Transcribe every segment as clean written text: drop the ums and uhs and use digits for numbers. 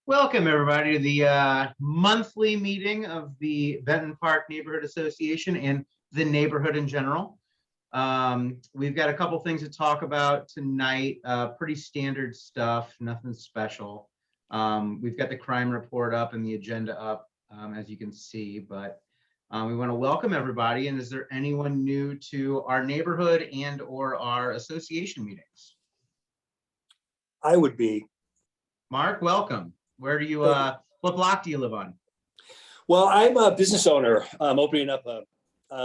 Welcome, everybody, to the monthly meeting of the Benton Park Neighborhood Association and the neighborhood in general. We've got a couple things to talk about tonight, pretty standard stuff, nothing special. We've got the crime report up and the agenda up, as you can see, but we want to welcome everybody. And is there anyone new to our neighborhood and or our association meetings? I would be. Mark, welcome. Where do you, what block do you live on? Well, I'm a business owner. I'm opening up a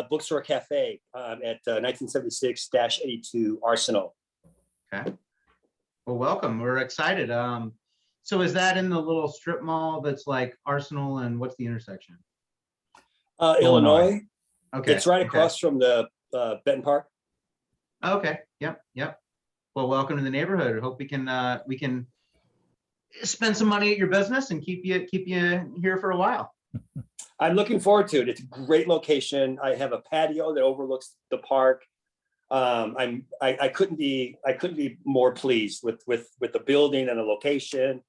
bookstore cafe at 1976-82 Arsenal. Okay. Well, welcome. We're excited. So is that in the little strip mall that's like Arsenal and what's the intersection? Illinois. Okay. It's right across from the Benton Park. Okay. Yep. Well, welcome to the neighborhood. I hope we can spend some money at your business and keep you here for a while. I'm looking forward to it. It's a great location. I have a patio that overlooks the park. I couldn't be more pleased with the building and the location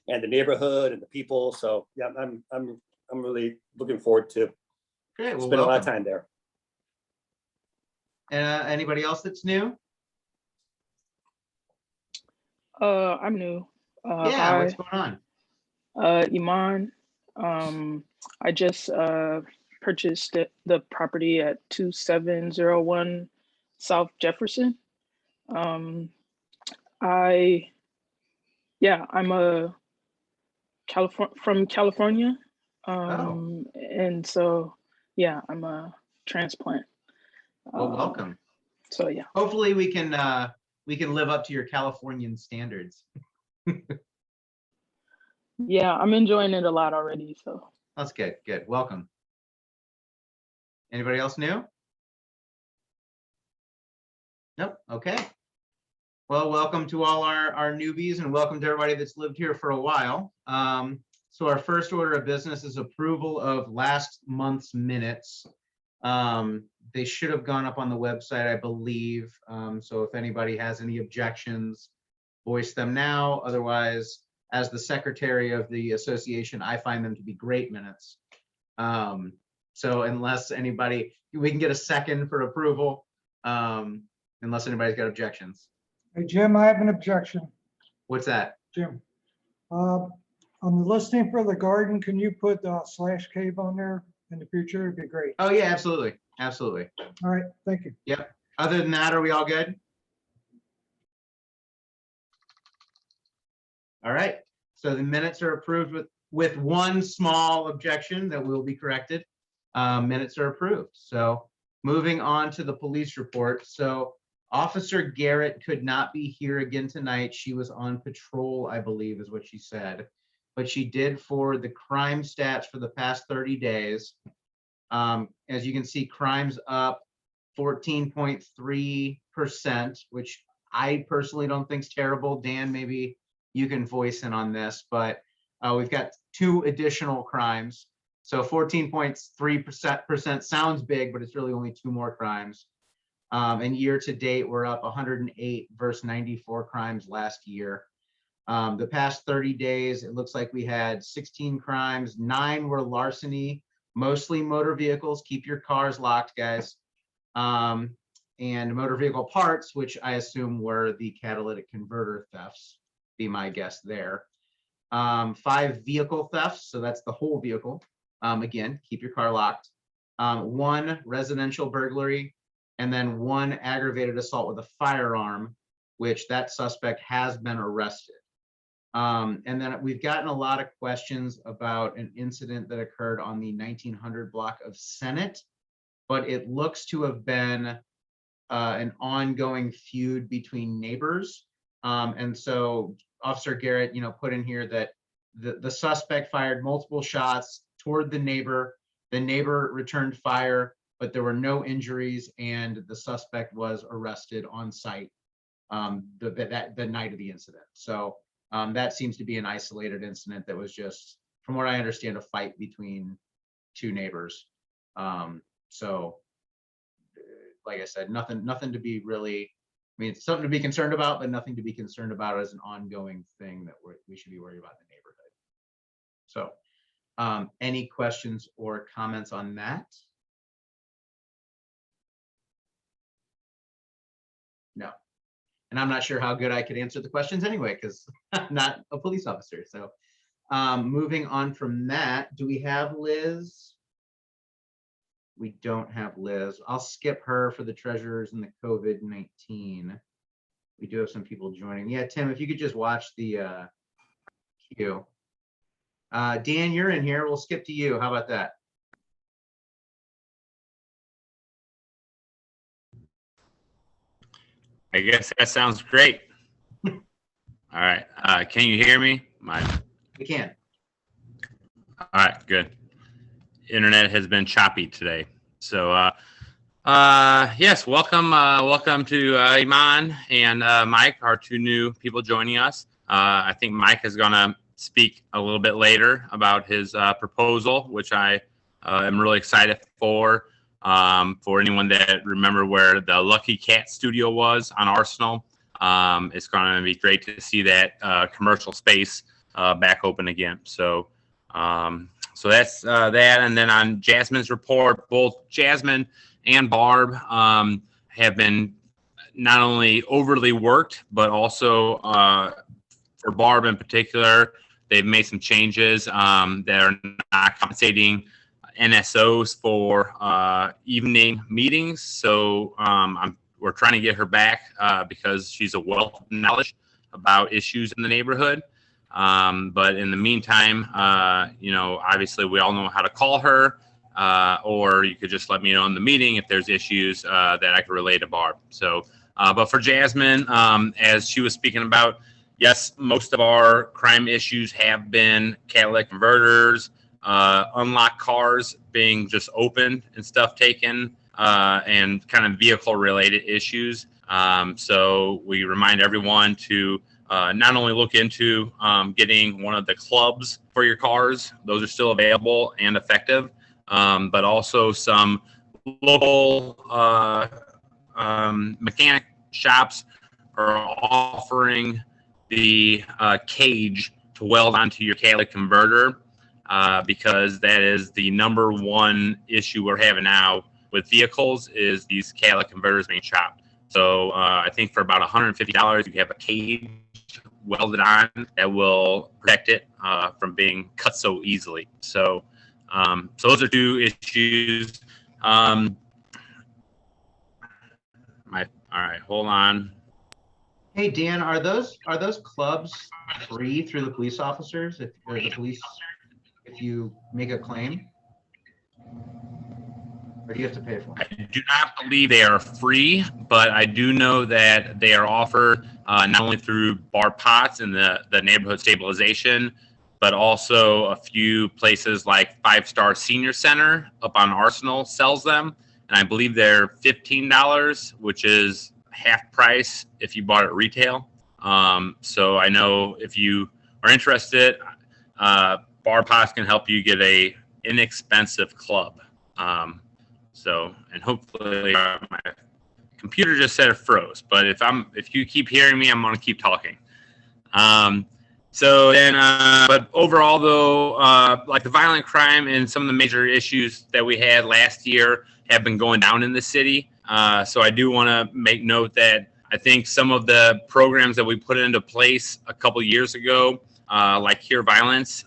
and the neighborhood and the people. So yeah, I'm really looking forward to spending a lot of time there. Anybody else that's new? I'm new. Yeah, hi. what's going on? Iman. I just purchased the property at 2701 South Jefferson. I'm a from California. And so yeah, I'm a transplant. Well, welcome. So yeah. Hopefully we can live up to your Californian standards. Yeah, I'm enjoying it a lot already. So that's good. Good. Welcome. Anybody else new? Nope. Okay. Well, welcome to all our newbies and welcome to everybody that's lived here for a while. So our first order of business is approval of last month's minutes. They should have gone up on the website, I believe. So if anybody has any objections, voice them now. Otherwise, as the secretary of the association, I find them to be great minutes. So unless anybody, we can get a second for approval, unless anybody's got objections. Hey, Jim, I have an objection. What's that? Jim, on the listing for the garden, can you put slash cave on there in the future? It'd be great. Oh yeah, absolutely. Absolutely. All right, thank you. Yep. Other than that, are we all good? All right. So the minutes are approved with one small objection that will be corrected. Minutes are approved. So moving on to the police report. So Officer Garrett could not be here again tonight. She was on patrol, I believe is what she said, but she did forward the crime stats for the past 30 days. As you can see, crime's up 14.3%, which I personally don't think is terrible. Dan, maybe you can voice in on this, but we've got 2 additional crimes. So 14.3% sounds big, but it's really only 2 more crimes. And year to date, we're up 108 versus 94 crimes last year. The past 30 days, it looks like we had 16 crimes, 9 were larceny, mostly motor vehicles. Keep your cars locked, guys. And motor vehicle parts, which I assume were the catalytic converter thefts, be my guess there. 5 vehicle thefts, so that's the whole vehicle. Again, keep your car locked. 1 residential burglary, and then 1 aggravated assault with a firearm, which that suspect has been arrested. And then we've gotten a lot of questions about an incident that occurred on the 1900 block of Senate, but it looks to have been an ongoing feud between neighbors. And so Officer Garrett, put in here that the suspect fired multiple shots toward the neighbor returned fire, but there were no injuries, and the suspect was arrested on site the night of the incident. So that seems to be an isolated incident that was just, from what I understand, a fight between 2 neighbors. So like I said, nothing to be really, it's something to be concerned about, but nothing to be concerned about as an ongoing thing that we should be worried about in the neighborhood. So any questions or comments on that? No. And I'm not sure how good I could answer the questions anyway, because I'm not a police officer. So moving on from that, do we have Liz? We don't have Liz. I'll skip her for the treasurers and the COVID-19. We do have some people joining. Yeah, Tim, if you could just watch the queue. Dan, you're in here. We'll skip to you. How about that? I guess that sounds great. All right. Can you hear me? We can. All right, good. Internet has been choppy today. So, yes, welcome to Iman and Mike, our two new people joining us. I think Mike is going to speak a little bit later about his proposal, which I am really excited for. For anyone that remember where the Lucky Cat studio was on Arsenal, it's going to be great to see that commercial space back open again. So that's that. And then on Jasmine's report, both Jasmine and Barb have been not only overly worked, but also for Barb in particular, they've made some changes that are not compensating NSOs for evening meetings. So we're trying to get her back because she's a wealth of knowledge about issues in the neighborhood. But in the meantime, obviously we all know how to call her, or you could just let me know in the meeting if there's issues that I could relay to Barb. So, but for Jasmine, as she was speaking about, yes, most of our crime issues have been catalytic converters, unlocked cars being just opened and stuff taken, and kind of vehicle related issues. So we remind everyone to not only look into getting one of the clubs for your cars, those are still available and effective, but also some local mechanic shops are offering the cage to weld onto your catalytic converter, because that is the number one issue we're having now with vehicles is these catalytic converters being chopped. So I think for about $150, you have a cage welded on that will protect it from being cut so easily. So, so those are two issues. All right, hold on. Hey, Dan, are those clubs free through the police officers if you make a claim? Or do you have to pay for them? I do not believe they are free, but I do know that they are offered not only through Barb Potts and the neighborhood stabilization, but also a few places like 5 Star Senior Center up on Arsenal sells them. And I believe they're $15, which is half price if you bought it retail. So I know if you are interested, Barb Potts can help you get a inexpensive club. And hopefully my computer just said it froze, but if you keep hearing me, I'm going to keep talking. But overall though, like the violent crime and some of the major issues that we had last year have been going down in the city. So I do want to make note that I think some of the programs that we put into place a couple years ago, like Cure Violence,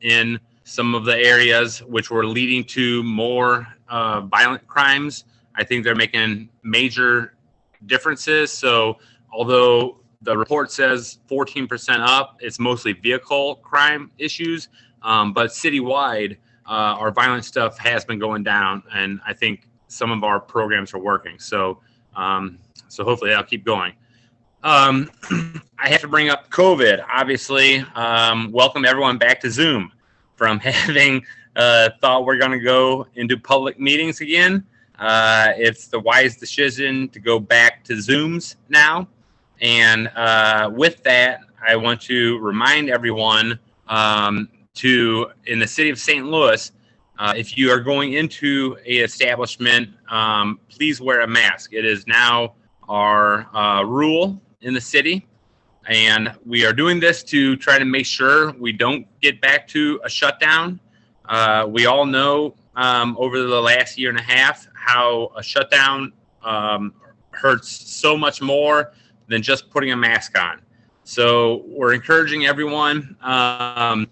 in some of the areas which were leading to more violent crimes, I think they're making major differences. So although the report says 14% up, it's mostly vehicle crime issues, but citywide, our violent stuff has been going down, and I think some of our programs are working. So, so hopefully that'll keep going. I have to bring up COVID, obviously. Welcome everyone back to Zoom from having thought we're going to go into public meetings again. It's the wise decision to go back to Zooms now. And with that, I want to remind everyone in the city of St. Louis, if you are going into an establishment, please wear a mask. It is now our rule in the city. And we are doing this to try to make sure we don't get back to a shutdown. We all know over the last year and a half how a shutdown hurts so much more than just putting a mask on. So we're encouraging everyone. I've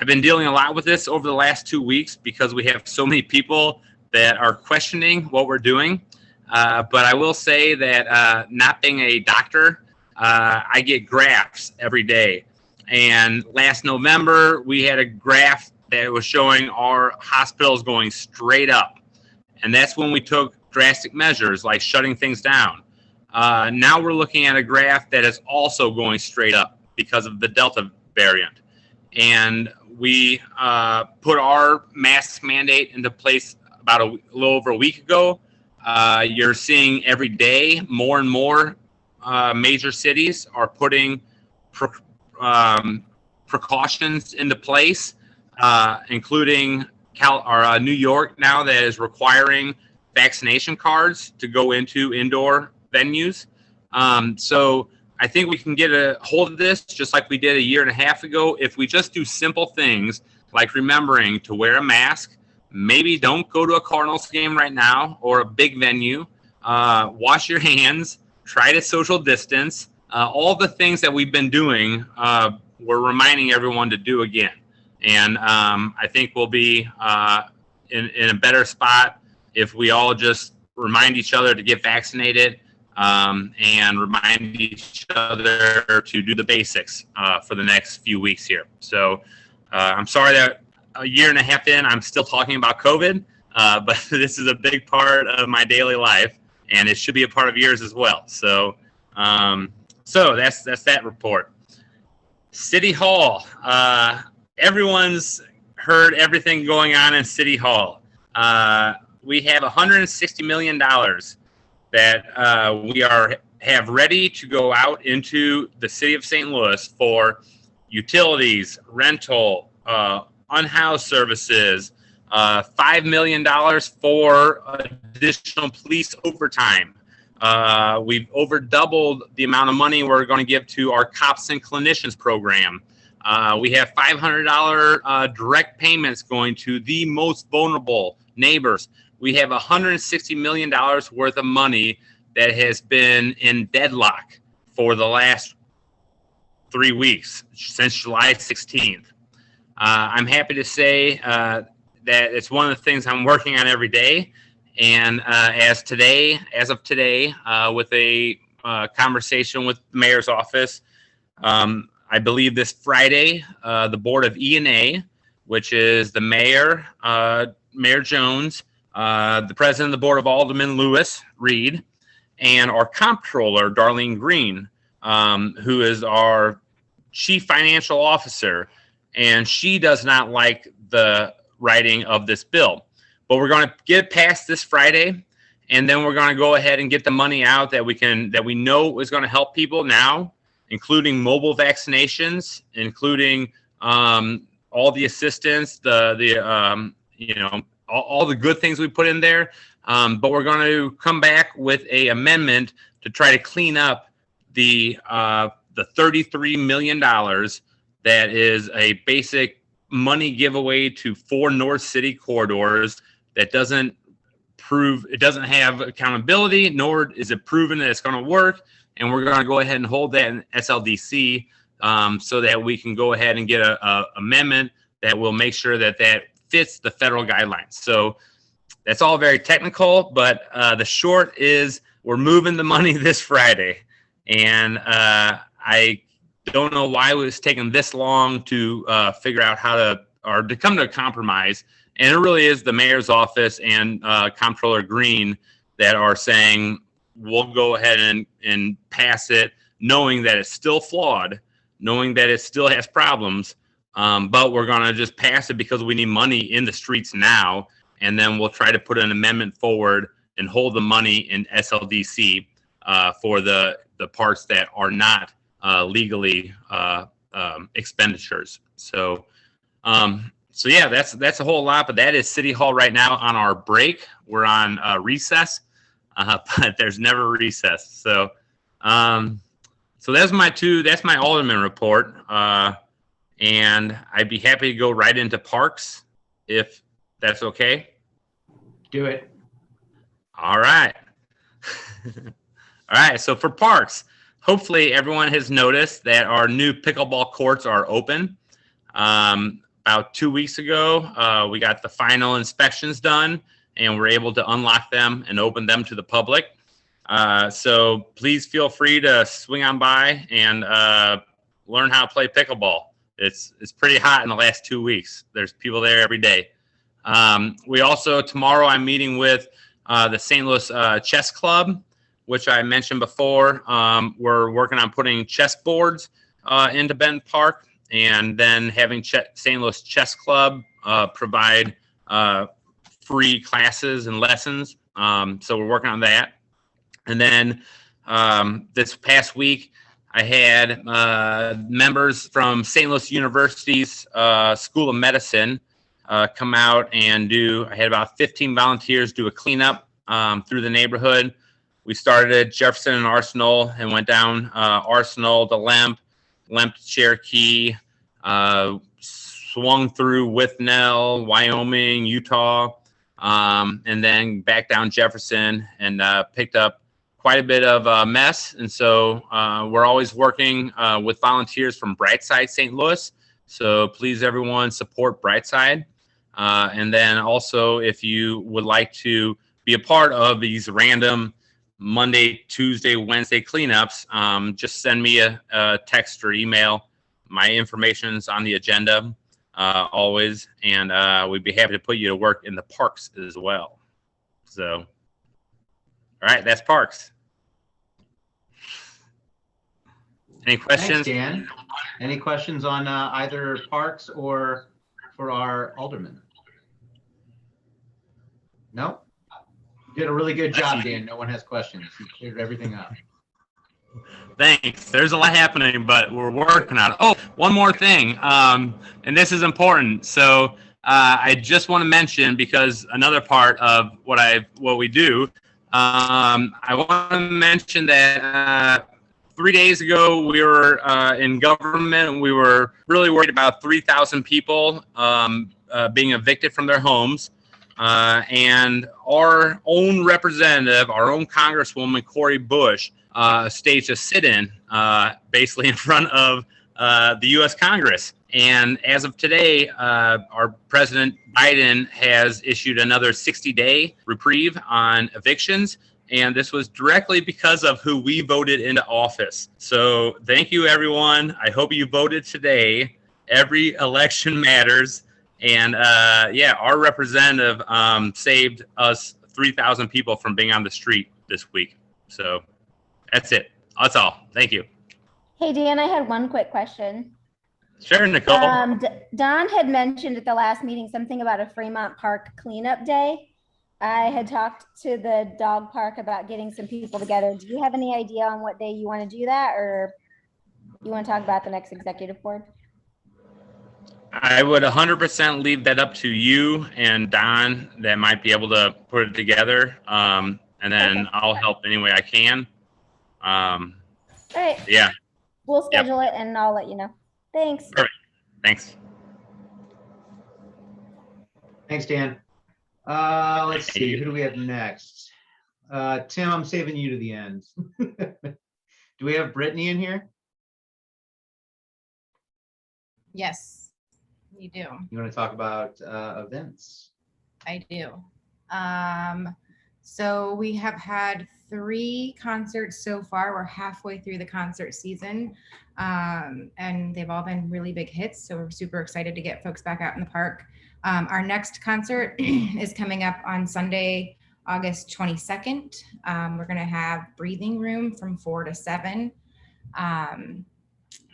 been dealing a lot with this over the last 2 weeks because we have so many people that are questioning what we're doing. But I will say that not being a doctor, I get graphs every day. And last November, we had a graph that was showing our hospitals going straight up. And that's when we took drastic measures like shutting things down. Now we're looking at a graph that is also going straight up because of the Delta variant. And we put our mask mandate into place about a little over a week ago. You're seeing every day more and more major cities are putting precautions into place, including New York now that is requiring vaccination cards to go into indoor venues. So I think we can get a hold of this just like we did a year and a half ago if we just do simple things like remembering to wear a mask. Maybe don't go to a Cardinals game right now or a big venue. Wash your hands. Try to social distance. All the things that we've been doing, we're reminding everyone to do again. And I think we'll be in a better spot if we all just remind each other to get vaccinated and remind each other to do the basics for the next few weeks here. So I'm sorry that a year and a half in, I'm still talking about COVID, but this is a big part of my daily life, and it should be a part of yours as well. So, so that's that report. City Hall. Everyone's heard everything going on in City Hall. We have $160 million that we have ready to go out into the city of St. Louis for utilities, rental, unhoused services, $5 million for additional police overtime. We've over doubled the amount of money we're going to give to our cops and clinicians program. We have $500 direct payments going to the most vulnerable neighbors. We have $160 million worth of money that has been in deadlock for the last 3 weeks, since July 16th. I'm happy to say that it's one of the things I'm working on every day. And as of today, with a conversation with the mayor's office, I believe this Friday, the board of E&A, which is the mayor, Mayor Jones, the president of the board of Alderman Lewis Reed, and our comptroller, Darlene Green, who is our chief financial officer. And she does not like the writing of this bill. But we're going to get past this Friday, and then we're going to go ahead and get the money out that we know is going to help people now, including mobile vaccinations, including all the assistance, all the good things we put in there. But we're going to come back with an amendment to try to clean up the $33 million that is a basic money giveaway to 4 North City corridors that doesn't have accountability, nor is it proven that it's going to work. And we're going to go ahead and hold that in SLDC so that we can go ahead and get a amendment that will make sure that fits the federal guidelines. So that's all very technical, but the short is we're moving the money this Friday. And I don't know why it was taking this long to figure out how to come to a compromise. And it really is the mayor's office and Comptroller Green that are saying we'll go ahead and pass it, knowing that it's still flawed, knowing that it still has problems, but we're going to just pass it because we need money in the streets now, and then we'll try to put an amendment forward and hold the money in SLDC for the parts that are not legally expenditures. So yeah, that's a whole lot, but that is City Hall right now on our break. We're on recess, but there's never recess. So So that's my Alderman report. And I'd be happy to go right into parks if that's okay. Do it. All right. All right. So for parks, hopefully everyone has noticed that our new pickleball courts are open. About 2 weeks ago, we got the final inspections done and we're able to unlock them and open them to the public. So please feel free to swing on by and learn how to play pickleball. It's pretty hot in the last 2 weeks. There's people there every day. We also, tomorrow I'm meeting with the St. Louis Chess Club, which I mentioned before. We're working on putting chess boards into Benton Park and then having St. Louis Chess Club provide free classes and lessons. So we're working on that. And then this past week, I had members from St. Louis University's School of Medicine come out and I had about 15 volunteers do a cleanup through the neighborhood. We started at Jefferson and Arsenal and went down Arsenal to Lemp to Cherokee, swung through Withnell, Wyoming, Utah, and then back down Jefferson and picked up quite a bit of mess. And so we're always working with volunteers from Brightside St. Louis. So please, everyone, support Brightside. And then also, if you would like to be a part of these random Monday, Tuesday, Wednesday cleanups, just send me a text or email. My information's on the agenda always, and we'd be happy to put you to work in the parks as well. So, all right, that's parks. Any questions? Thanks, Dan. Any questions on either parks or for our alderman? No? You did a really good job, Dan. No one has questions. You cleared everything up. Thanks. There's a lot happening, but we're working on it. Oh, one more thing, and this is important. So I just want to mention, because another part of what we do, I want to mention that 3 days ago we were in government and we were really worried about 3,000 people being evicted from their homes. And our own representative, our own Congresswoman, Cori Bush, staged a sit-in basically in front of the U.S. Congress. And as of today, our President Biden has issued another 60-day reprieve on evictions. And this was directly because of who we voted into office. So thank you, everyone. I hope you voted today. Every election matters. And yeah, our representative saved us 3,000 people from being on the street this week. So that's it. That's all. Thank you. Hey, Dan, I had one quick question. Sure, Nicole. Don had mentioned at the last meeting something about a Fremont Park cleanup day. I had talked to the dog park about getting some people together. Do you have any idea on what day you want to do that, or you want to talk about the next executive board? I would 100% leave that up to you and Don that might be able to put it together. And then Okay. I'll help any way I can. All right. Yeah. We'll schedule it and I'll let you know. Thanks. Perfect. Thanks. Thanks, Dan. Let's see, who do we have next? Tim, I'm saving you to the end. Do we have Brittany in here? Yes, you do. You want to talk about events? I do. So we have had 3 concerts so far. We're halfway through the concert season, and they've all been really big hits. So we're super excited to get folks back out in the park. Our next concert is coming up on Sunday, August 22nd. We're going to have Breathing Room from 4 to 7.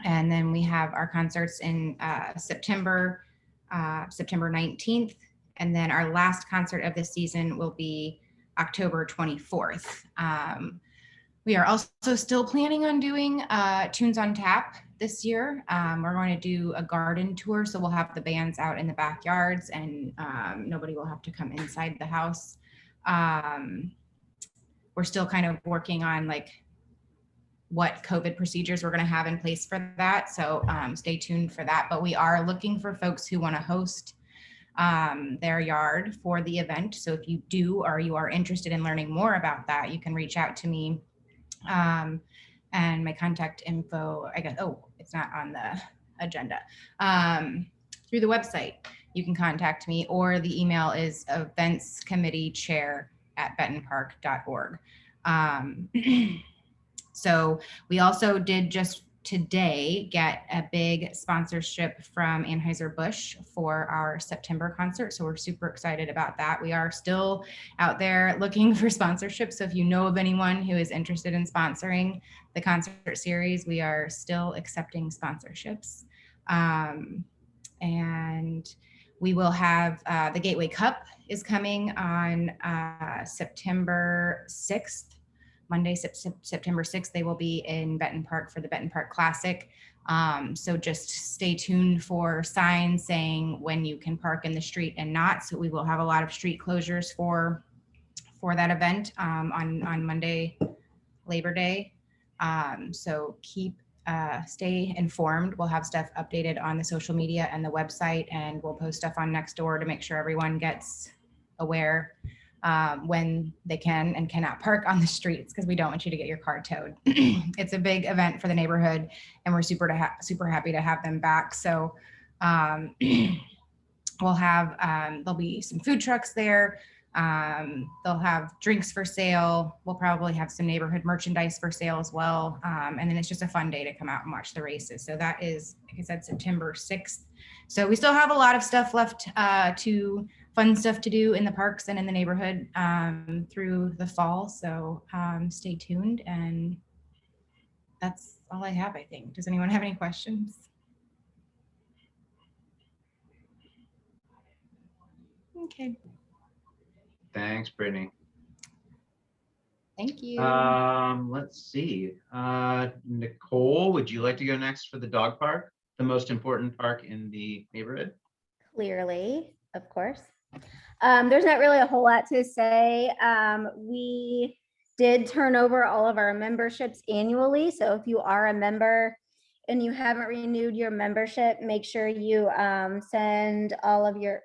And then we have our concerts in September 19th. And then our last concert of the season will be October 24th. We are also still planning on doing Tunes on Tap this year. We're going to do a garden tour, so we'll have the bands out in the backyards and nobody will have to come inside the house. We're still kind of working on like what COVID procedures we're going to have in place for that. So stay tuned for that. But we are looking for folks who want to host their yard for the event. So if you do, or you are interested in learning more about that, you can reach out to me. And my contact info, I guess, oh, it's not on the agenda. Through the website, you can contact me, or the email is eventscommitteechair@bentonpark.org. So we also did just today get a big sponsorship from Anheuser-Busch for our September concert. So we're super excited about that. We are still out there looking for sponsorships. So if you know of anyone who is interested in sponsoring the concert series, we are still accepting sponsorships. And we will have the Gateway Cup is coming on September 6th. Monday, September 6th, they will be in Benton Park for the Benton Park Classic. So just stay tuned for signs saying when you can park in the street and not. So we will have a lot of street closures for that event on Monday, Labor Day. So stay informed. We'll have stuff updated on the social media and the website, and we'll post stuff on Nextdoor to make sure everyone gets aware when they can and cannot park on the streets, because we don't want you to get your car towed. It's a big event for the neighborhood, and we're super happy to have them back. So we'll have, there'll be some food trucks there. They'll have drinks for sale. We'll probably have some neighborhood merchandise for sale as well. And then it's just a fun day to come out and watch the races. So that is, like I said, September 6th. So we still have a lot of stuff left fun stuff to do in the parks and in the neighborhood through the fall. So stay tuned, and that's all I have, I think. Does anyone have any questions? Okay. Thanks, Brittany. Thank you. Let's see. Nicole, would you like to go next for the dog park, the most important park in the neighborhood? Clearly, of course. There's not really a whole lot to say. We did turn over all of our memberships annually. So if you are a member and you haven't renewed your membership, make sure you send all of your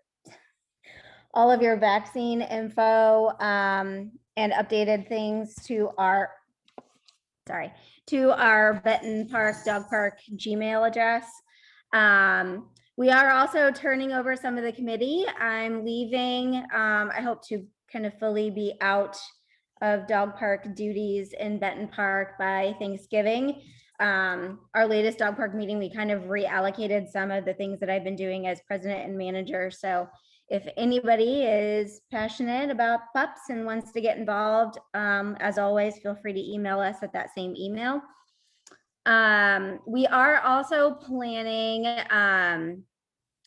vaccine info and updated things to our Benton Park Dog Park Gmail address. We are also turning over some of the committee. I'm leaving. I hope to kind of fully be out of dog park duties in Benton Park by Thanksgiving. Our latest dog park meeting, we kind of reallocated some of the things that I've been doing as president and manager. So if anybody is passionate about pups and wants to get involved, as always, feel free to email us at that same email. We are also planning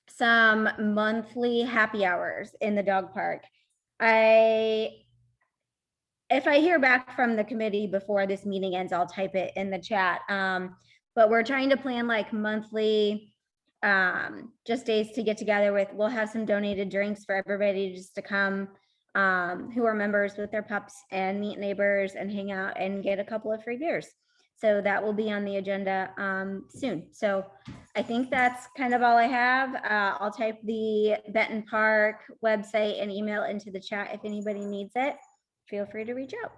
some monthly happy hours in the dog park. If I hear back from the committee before this meeting ends, I'll type it in the chat. But we're trying to plan like monthly just days to get together with. We'll have some donated drinks for everybody just to come who are members with their pups and meet neighbors and hang out and get a couple of free beers. So that will be on the agenda soon. So I think that's kind of all I have. I'll type the Benton Park website and email into the chat if anybody needs it. Feel free to reach out.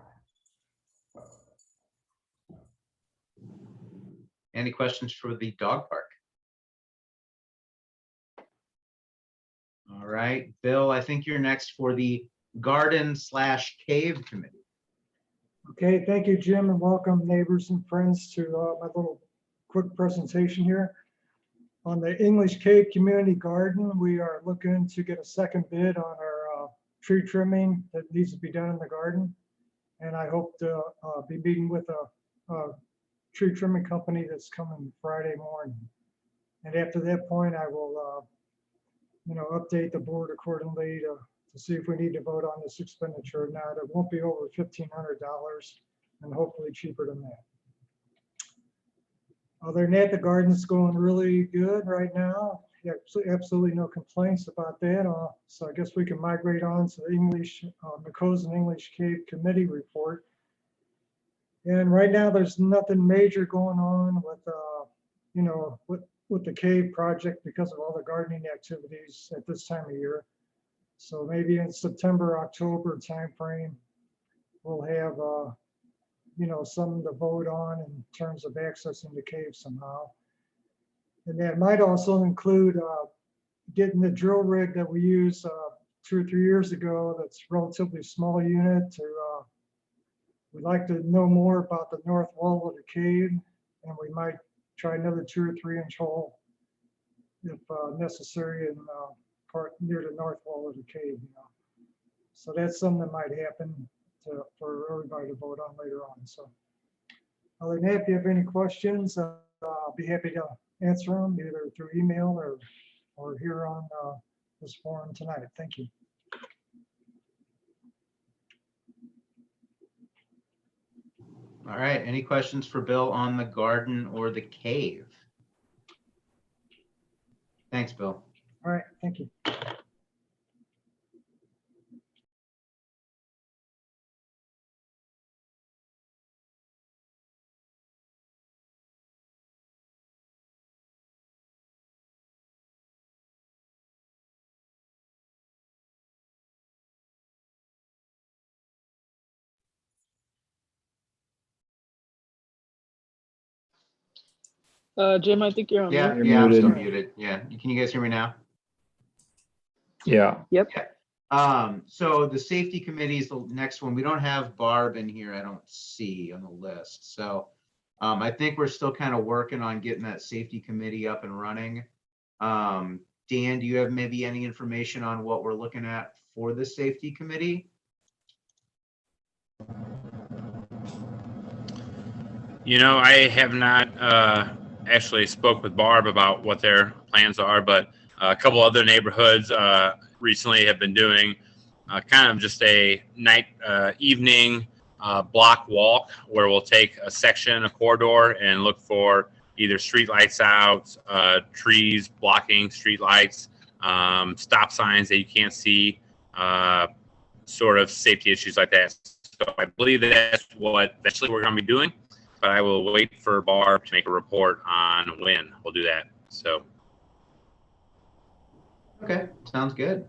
Any questions for the dog park? All right, Bill, I think you're next for the garden/cave committee. Okay, thank you, Jim, and welcome neighbors and friends to my little quick presentation here. On the English Cave Community Garden, we are looking to get a second bid on our tree trimming that needs to be done in the garden. And I hope to be meeting with a tree trimming company that's coming Friday morning. And after that point, I will update the board accordingly to see if we need to vote on this expenditure or not. It won't be over $1,500 and hopefully cheaper than that. Other than that, the garden's going really good right now. Absolutely no complaints about that. So I guess we can migrate on to the English, McCozen English Cave Committee report. And right now, there's nothing major going on with, you know, with the cave project because of all the gardening activities at this time of year. So maybe in September, October timeframe, we'll have, you know, something to vote on in terms of accessing the cave somehow. And that might also include getting the drill rig that we used 2 or 3 years ago. That's relatively small unit to, we'd like to know more about the north wall of the cave, and we might try another 2 or 3 inch hole if necessary in part near the north wall of the cave. You know, so that's something that might happen for everybody to vote on later on. So other than that, if you have any questions, I'll be happy to answer them either through email or here on this forum tonight. Thank you. All right, any questions for Bill on the garden or the cave? Thanks, Bill. All right, thank you. Jim, I think you're on Yeah, mute. yeah, I'm still muted. muted. Yeah, can you guys hear me now? Yeah. Yep. So the safety committee is the next one. We don't have Barb in here, I don't see on the list. So I think we're still kind of working on getting that safety committee up and running. Dan, do you have maybe any information on what we're looking at for the safety committee? You know, I have not actually spoke with Barb about what their plans are, but a couple other neighborhoods recently have been doing kind of just a night evening block walk where we'll take a section, a corridor, and look for either street lights out, trees blocking street lights, stop signs that you can't see, sort of safety issues like that. So I believe that's what eventually we're going to be doing, but I will wait for Barb to make a report on when we'll do that. So. Okay, sounds good.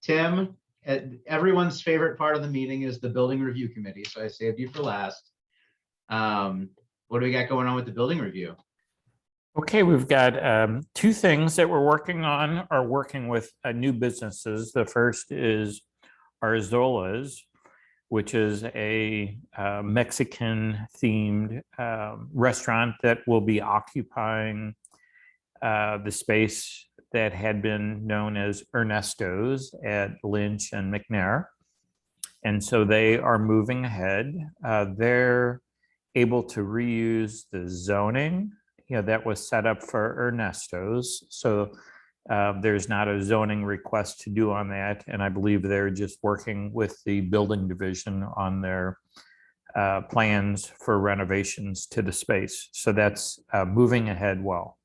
Tim, everyone's favorite part of the meeting is the building review committee, so I saved you for last. What do we got going on with the building review? Okay, we've got 2 things that we're working on, are working with new businesses. The first is Arzola's, which is a Mexican themed restaurant that will be occupying the space that had been known as Ernesto's at Lynch and McNair. And so they are moving ahead. They're able to reuse the zoning, that was set up for Ernesto's. So there's not a zoning request to do on that. And I believe they're just working with the building division on their plans for renovations to the space. So that's moving ahead well.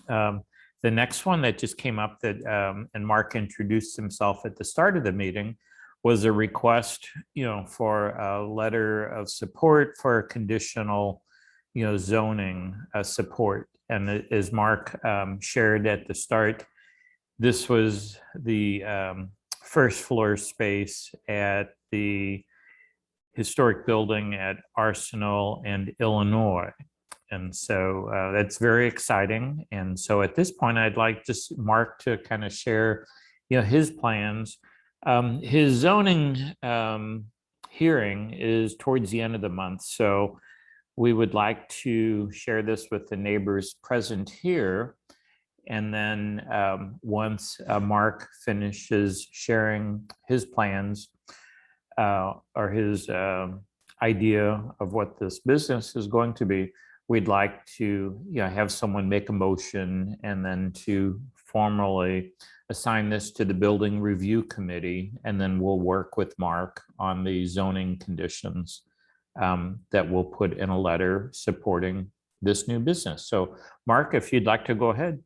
The next one that just came up that, and Mark introduced himself at the start of the meeting, was a request, for a letter of support for conditional, zoning support. And as Mark shared at the start, this was the first floor space at the historic building at Arsenal and Illinois. And so that's very exciting. And so at this point, I'd like just Mark to kind of share, his plans. His zoning hearing is towards the end of the month. So we would like to share this with the neighbors present here. And then once Mark finishes sharing his plans or his idea of what this business is going to be, we'd like to have someone make a motion and then to formally assign this to the building review committee. And then we'll work with Mark on the zoning conditions that we'll put in a letter supporting this new business. So Mark, if you'd like to go ahead.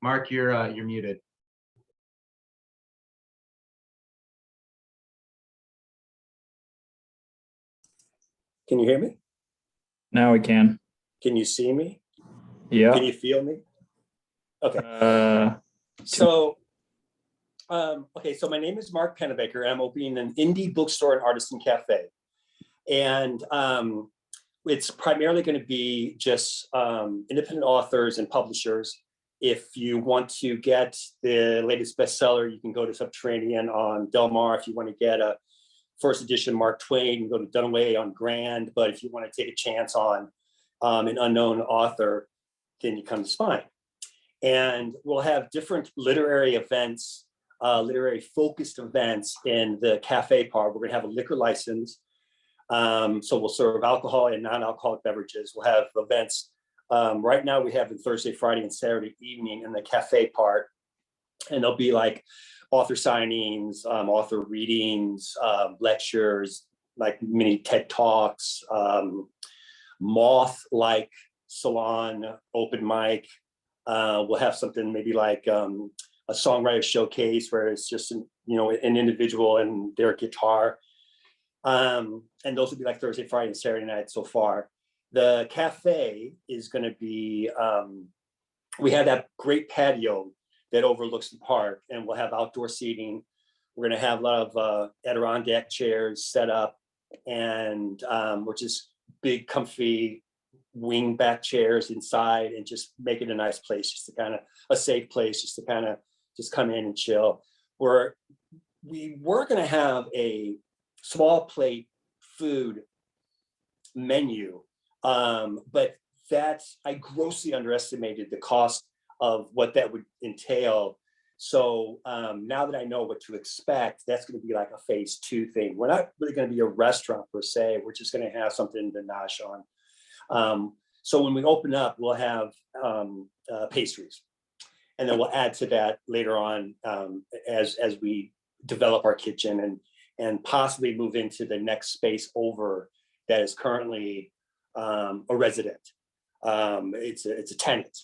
Mark, you're muted. Can you hear me? Now we can. Can you see me? Yeah. Can you feel me? Okay. So my name is Mark Pennebaker. I'm opening an indie bookstore and Artisan Cafe. And it's primarily going to be just independent authors and publishers. If you want to get the latest bestseller, you can go to Subterranean on Del Mar. If you want to get a first edition Mark Twain, you can go to Dunaway on Grand. But if you want to take a chance on an unknown author, then you come to Spine. And we'll have different literary events, literary focused events in the cafe part. We're going to have a liquor license. So we'll serve alcohol and non-alcoholic beverages. We'll have events. Right now we have it Thursday, Friday, and Saturday evening in the cafe part. And there'll be like author signings, author readings, lectures, like mini TED Talks, moth-like salon, open mic. We'll have something maybe like a songwriter showcase where it's just an individual and their guitar. And those will be like Thursday, Friday, and Saturday night so far. The cafe is going to be, we have that great patio that overlooks the park, and we'll have outdoor seating. We're going to have a lot of Adirondack chairs set up, and which is big, comfy wing back chairs inside, and just make it a nice place, just to kind of a safe place, just to kind of just come in and chill. We were going to have a small plate food menu, but I grossly underestimated the cost of what that would entail. So now that I know what to expect, that's going to be like a phase 2 thing. We're not really going to be a restaurant per se. We're just going to have something to nosh on. So when we open up, we'll have pastries, and then we'll add to that later on as we develop our kitchen and possibly move into the next space over that is currently a resident. It's a tenant,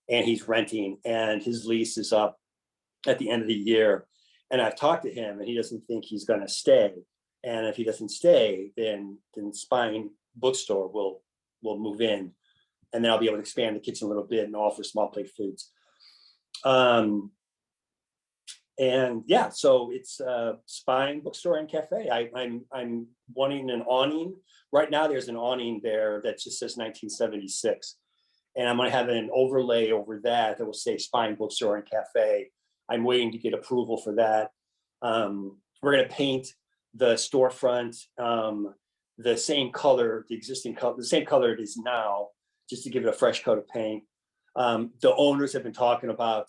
and he's renting, and his lease is up at the end of the year. And I've talked to him, and he doesn't think he's going to stay. And if he doesn't stay, then Spine Bookstore will move in, and then I'll be able to expand the kitchen a little bit and offer small plate foods. And yeah, so it's Spine Bookstore and Cafe. I'm wanting an awning. Right now, there's an awning there that just says 1976. And I'm going to have an overlay over that will say Spine Bookstore and Cafe. I'm waiting to get approval for that. We're going to paint the storefront the same color, the same color it is now, just to give it a fresh coat of paint. The owners have been talking about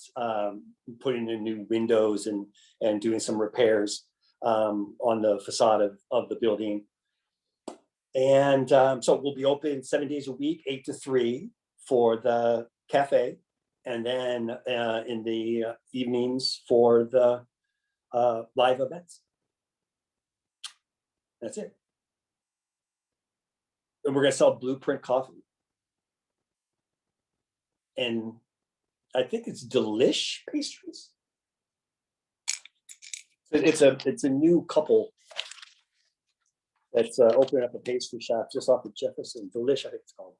putting in new windows and doing some repairs on the facade of the building. And so we'll be open 7 days a week, 8 to 3 for the cafe, and then in the evenings for the live events. That's it. And we're going to sell Blueprint coffee. And I think it's Delish pastries. It's a new couple that's opening up a pastry shop just off of Jefferson. Delish, I think it's called.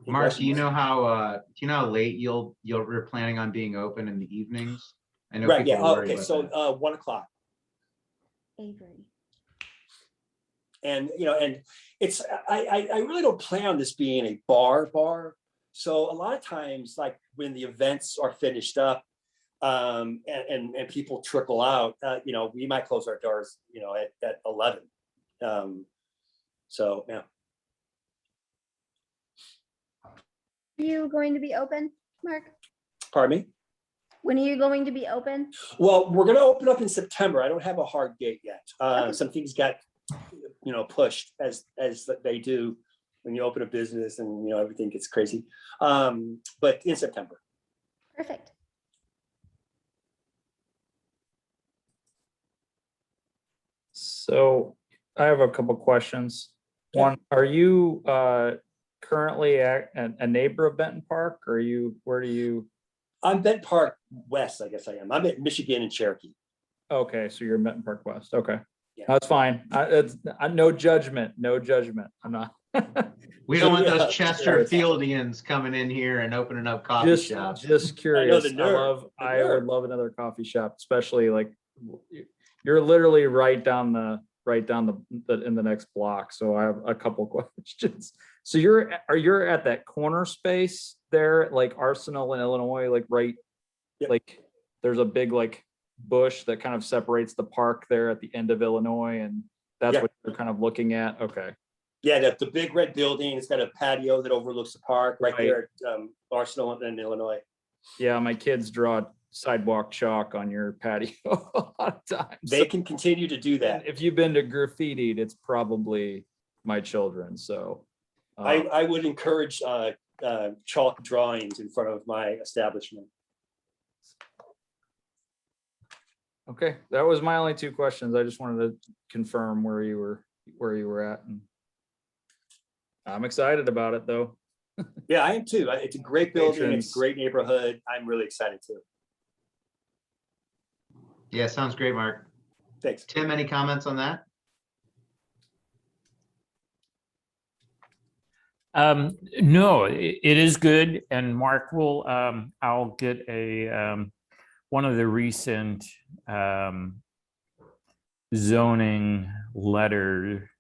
Mark, do you know how late you're planning on being open in the evenings? I know Right. people Yeah. worry Okay. about So that. 1 o'clock. Avery. And and it's I really don't plan on this being a bar. So a lot of times, like when the events are finished up, and people trickle out, we might close our doors, at 11. So yeah. Are you going to be open, Mark? Pardon me? When are you going to be open? Well, we're going to open up in September. I don't have a hard date yet. Okay. Some things got, pushed as they do when you open a business and, everything gets crazy. But in September. Perfect. So I have a couple questions. One, are you currently a neighbor of Benton Park? Or where do you? I'm Benton Park West, I guess I am. I'm at Michigan and Cherokee. Okay, so you're in Benton Park West. Okay. Yeah. That's fine. No judgment, no judgment. I'm not. We don't want Yeah. those Chesterfieldians coming in here and opening up coffee shops. Just curious. the nerve, the I would nerve. love another coffee shop, especially like you're literally right down the in the next block. So I have a couple questions. So you're at that corner space there, like Arsenal in Illinois, like right, Yep. like there's a big like bush that kind of separates the park there at the end of Illinois, and that's Yeah. what you're kind of looking at. Okay. Yeah, the big red building. It's got a patio that overlooks the park right Right. there at Arsenal in Illinois. Yeah, my kids draw sidewalk chalk on your patio a lot of times. They can continue to do that. If you've been to graffitied, it's probably my children. So I would encourage chalk drawings in front of my establishment. okay, that was my only two questions. I just wanted to confirm where you were at, and I'm excited about it though. Yeah, I am too. It's a great building. Patrons. It's a great neighborhood. I'm really excited too. Yeah, sounds great, Mark. Thanks. Tim, any comments on that? No, it is good. And Mark will, I'll get one of the recent zoning letter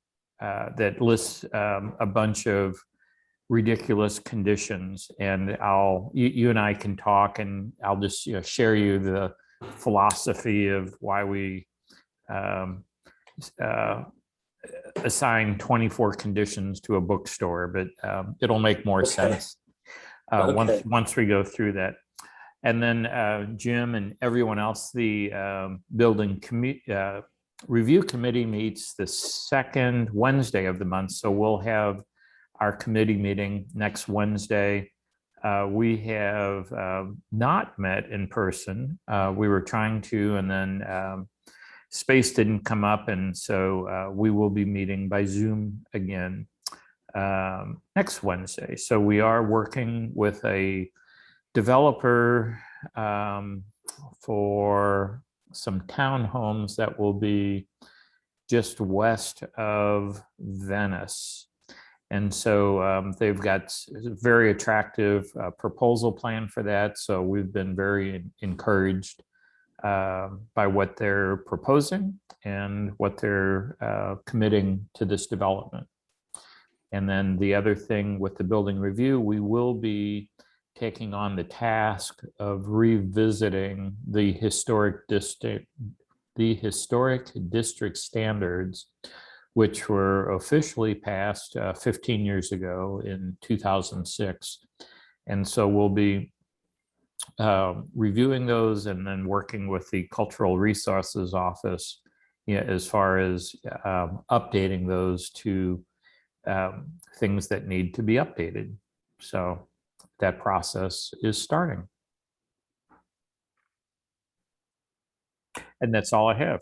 that lists a bunch of ridiculous conditions, and you and I can talk, and I'll just share you the philosophy of why we assign 24 conditions to a bookstore, but it'll make more sense once we go through that. And then Jim and everyone else, the building review committee meets the second Wednesday of the month. So we'll have our committee meeting next Wednesday. We have not met in person. We were trying to, and then space didn't come up. And so we will be meeting by Zoom again next Wednesday. So we are working with a developer for some townhomes that will be just west of Venice. And so they've got a very attractive proposal plan for that. So we've been very encouraged by what they're proposing and what they're committing to this development. And then the other thing with the building review, we will be taking on the task of revisiting the historic district standards, which were officially passed 15 years ago in 2006. And so we'll be reviewing those and then working with the Cultural Resources Office as far as updating those to things that need to be updated. So that process is starting. And that's all I have.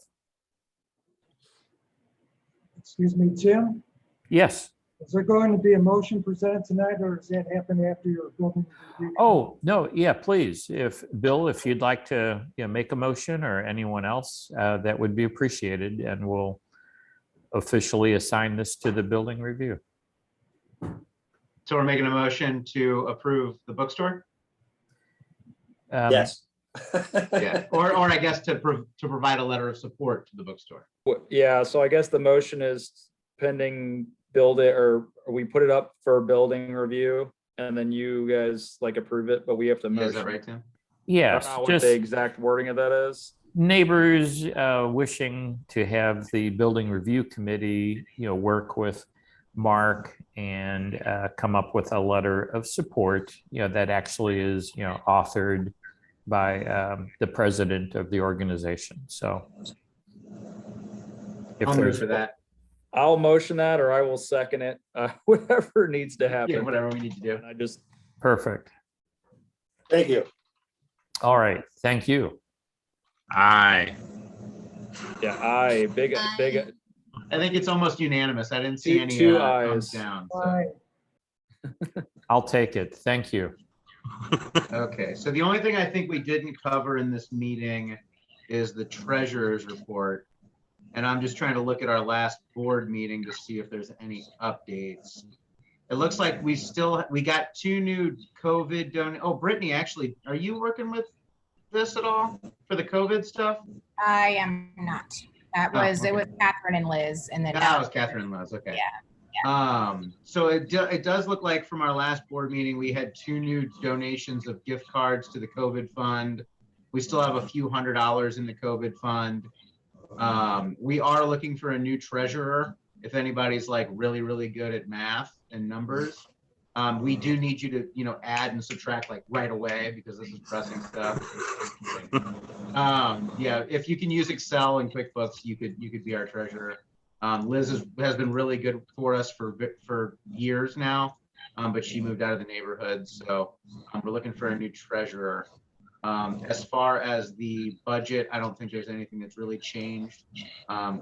Excuse me, Tim, Yes. is there going to be a motion presented tonight, or does that happen after your building review? Oh, no, yeah, please. Bill, if you'd like to make a motion, or anyone else, that would be appreciated, and we'll officially assign this to the building review. So we're making a motion to approve the bookstore? Yes. Yeah, or I guess to provide a letter of support to the bookstore. Yeah, so I guess the motion is pending build it, or we put it up for building review, and then you guys like approve it, but we have to Is motion. that right, Tim? I Yes, don't know what just the exact wording of that is. neighbors wishing to have the building review committee, work with Mark and come up with a letter of support, that actually is, authored by the president of the organization. So if I'll move there's for that. I'll motion that, or I will second it, whatever needs to happen. Yeah, whatever we need to do. And I just, perfect. Thank you. All right. Thank you. Aye. yeah, big. I think it's almost unanimous. I didn't see any Two thumbs ayes. down. So. Aye. I'll take it. Thank you. Okay, so the only thing I think we didn't cover in this meeting is the treasurer's report. And I'm just trying to look at our last board meeting to see if there's any updates. It looks like we got 2 new COVID oh, Brittany, actually, are you working with this at all for the COVID stuff? I am not. That Oh, was, okay. it was Catherine and Liz, and then That now was Catherine Lowe's, okay. Yeah, So it does look like from our last board meeting, we had 2 new donations of gift cards to the COVID fund. We still have a few $100s in the COVID fund. We are looking for a new treasurer. If anybody's like really, really good at math and numbers, we do need you to, add and subtract like right away because this is pressing stuff. Yeah, if you can use Excel and QuickBooks, you could be our treasurer. Liz has been really good for us for years now, but she moved out of the neighborhood, so we're looking for a new treasurer. As far as the budget, I don't think there's anything that's really changed.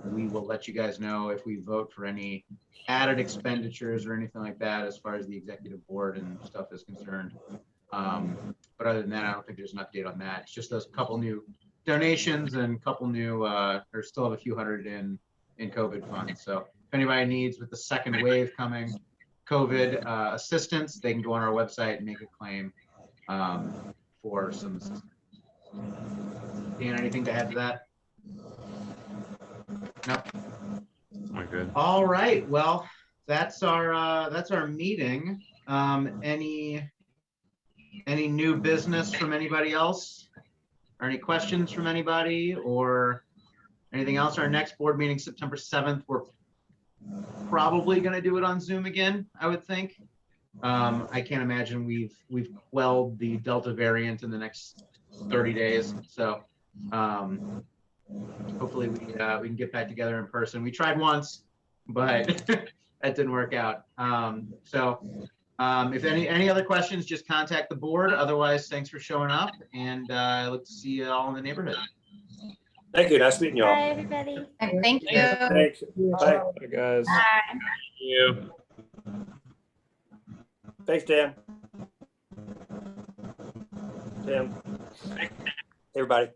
We will let you guys know if we vote for any added expenditures or anything like that as far as the executive board and stuff is concerned. But other than that, I don't think there's an update on that. It's just those couple new donations and couple new, or still have a few hundred in COVID funds. So if anybody needs with the second wave coming, COVID assistance, they can go on our website and make a claim for some assistance. Dan, anything to add to that? No. We're good. All right. Well, that's our meeting. Any new business from anybody else? Or any questions from anybody or anything else? Our next board meeting, September 7th, we're probably going to do it on Zoom again, I would think. I can't imagine we've quelled the Delta variant in the next 30 days. So hopefully we can get back together in person. We tried once, but that didn't work out. If any other questions, just contact the board. Otherwise, thanks for showing up, and I look to see you all in the neighborhood. Thank you. Nice meeting you all. Bye, everybody. and thank you. Thanks. Bye. Bye, guys. Bye. You. Thanks, Dan. Tim. Everybody.